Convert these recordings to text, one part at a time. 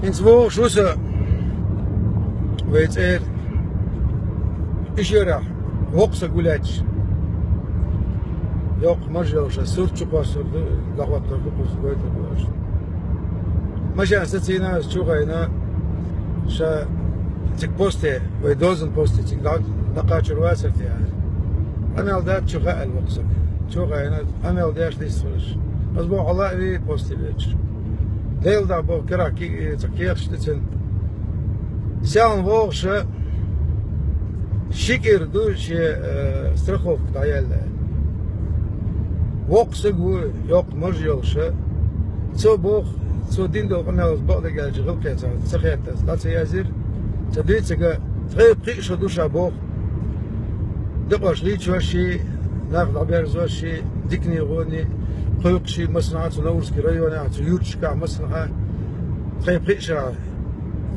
إنسبوع شو سا ويتير إيش يراح وقصة قولاتش يوق مرجوش سورت شو قصر لغوات تقص قويت قوش ماشي أساسينا شو غينا شا تك بوستي ويدوزن بوستي تك دقاتش رواسر يعني أنا لدات شو غا الوقصة شو غينا أنا لداش ليس فرش أسبوع الله إلي بوستي بيتش ديل دا بو كرا كي تكيرش تتن سيان وغش شكر دوش استرخوف دايل وقصق يوق مرجوش تو بوخ تو دين دو قناة بعض الجال جغل كيتا سخيت لا تيازير تدريت سجا تغير قيش دوشا بوخ دقوش ليش وشي ناخذ عبير زوشي ديكني غوني قيق شي مصنعات ونورس كريونا يوتشكا مصنعة تغير قيش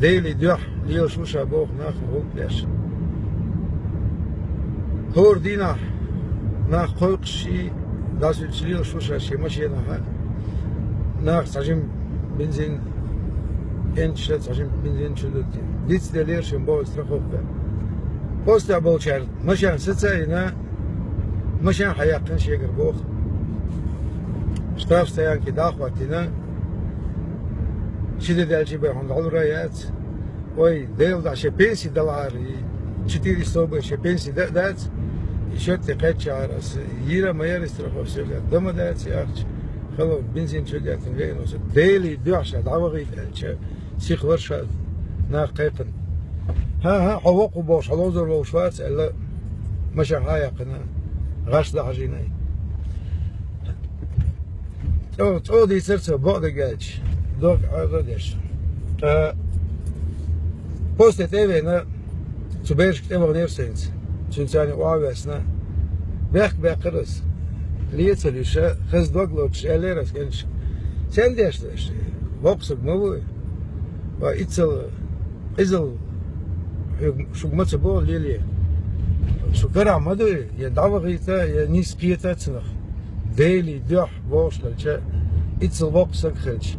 ديلي دوح ليوش وشا بوخ ناخذ غول بلاش هور دينا ناخ قيق شي لازم تشيل شو شيء ماشي أنا ناقص عشان بنزين إنش عشان بنزين شو ديت دلير شن بول استرخوف بوست أبول شهر مشان ستة هنا مشان حياة شيء قربوخ اشتراف سيان كده أخواتنا شديد الجي بيهم على الرايات وي ديل دا شيء بينسي دلاري شتيري صوبة شيء بينسي دات يشوت قيد شعرس يرى ما يرى استرخوف سيلات دم دات يارش خلو بنزين شجعت غير وسط ديلي دوعش دعوة سيخ ورشة ناقيقن ها حوق وبوش حلوزر وشوات إلا مشى هاي قنا غاش ده حجيناي تودي سرسة بعد جالش دوك عقدش بوست تيفينا تبيرش كتير نيرسينز تنساني وعواسنا بيخ بيقرس ليتسليشة خز دوغلوش إليرس كنش سنديش داش وقصق موي وإتسل إزل شو متبو ليلي شو كرا مدو يدعو غيتا ينيس قيتا تنخ ديلي دوح بوش للشا إتسل وقصق خلش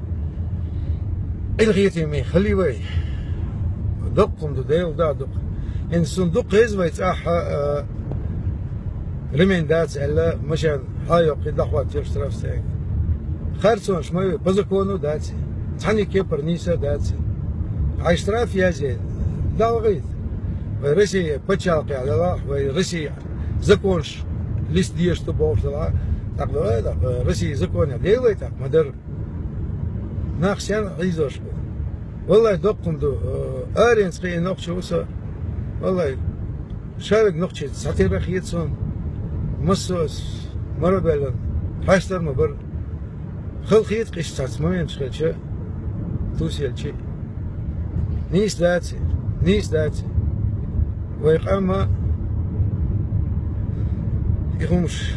الغيتي مي خلي وي دقم دو ديل دا دق إن صندوق هزوي تاحا رمين دات إلا مشان هايو قيد لحوات تيرشتراف سايق خارسون شماوي بزكونو داتي تحني كيبر نيسا داتي عايشتراف يازي داو غيث ويرسي بتشالقي على الله ويرسي زكونش ليس ديش تبوش دلا تقدو هذا رسي زكون ديوي تاق مدر ناقشان عيزوش والله دقم دو آرين سقي نقش وسا والله شارك نقشي ساتير بخيتسون مصوص مربلا حاشتر مبر خلقيت قش تسمين شخلشة توسيل شيء نيس داتي ويقام يخمش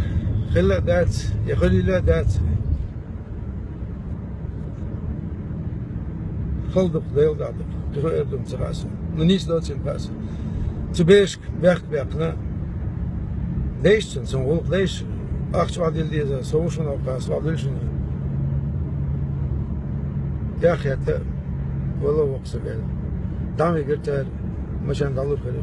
خلا دات يخلي لا دات خلدق ديل دادق تغير دم تراسه نيس داتي باسه تبيشك بيقنا ليش تنسون ليش أخش بعد اللي سووش من أوقاس بعد اللي شنو يا أخي حتى والله وقصة قال دامي قلت مشان دالور خير